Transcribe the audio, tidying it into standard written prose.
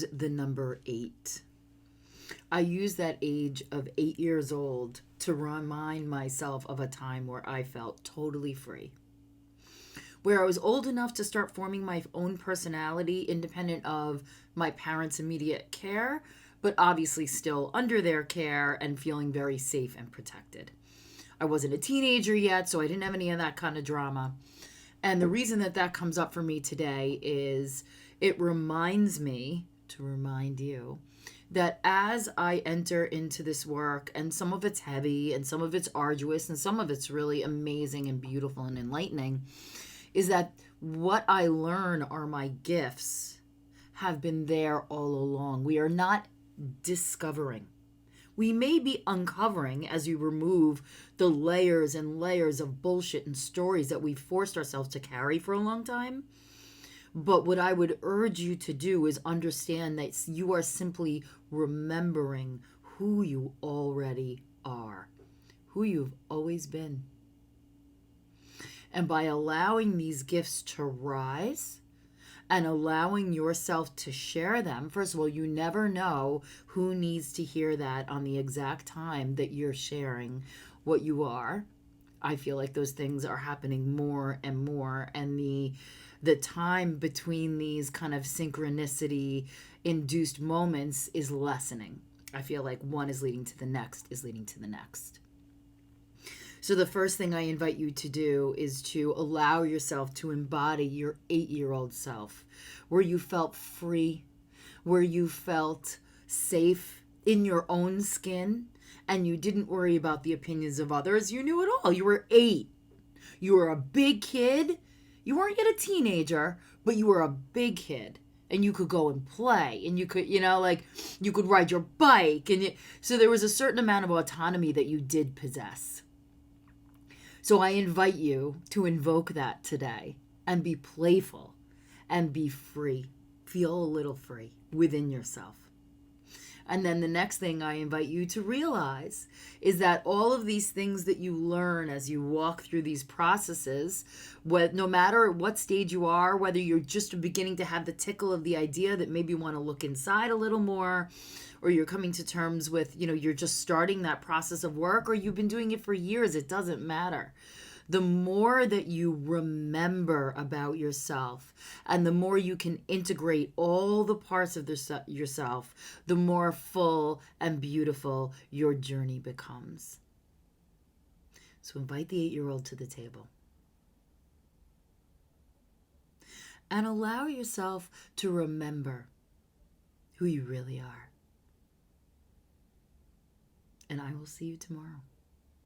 use the number 8. I use that age of 8 years old to remind myself of a time where I felt totally free, where I was old enough to start forming my own personality independent of my parents' immediate care, but obviously still under their care and feeling very safe and protected. I wasn't a teenager yet, so I didn't have any of that kind of drama. And the reason that that comes up for me today is it reminds me to remind you that as I enter into this work, and some of it's heavy and some of it's arduous and some of it's really amazing and beautiful and enlightening, is that what I learn are my gifts have been there all along. We are not discovering. We may be uncovering as you remove the layers and layers of bullshit and stories that we've forced ourselves to carry for a long time. But what I would urge you to do is understand that you are simply remembering who you already are, who you've always been. And by allowing these gifts to rise and allowing yourself to share them, first of all, you never know who needs to hear that on the exact time that you're sharing what you are. I feel like those things are happening more and more, and the time between these kind of synchronicity induced moments is lessening. I feel like one is leading to the next is leading to the next. So the first thing I invite you to do is to allow yourself to embody your 8-year-old self, where you felt free, where you felt safe in your own skin, and you didn't worry about the opinions of others. You knew it all. You were 8. You were a big kid. You weren't yet a teenager, but you were a big kid. And you could go and play, and you could, you could ride your bike. So there was a certain amount of autonomy that you did possess. So I invite you to invoke that today and be playful and be free. Feel a little free within yourself. And then the next thing I invite you to realize is that all of these things that you learn as you walk through these processes, no matter what stage you are, whether you're just beginning to have the tickle of the idea that maybe you want to look inside a little more, or you're coming to terms with, you're just starting that process of work, or you've been doing it for years, it doesn't matter. The more that you remember about yourself and the more you can integrate all the parts of yourself, the more full and beautiful your journey becomes. So invite the 8-year-old to the table. And allow yourself to remember who you really are. And I will see you tomorrow.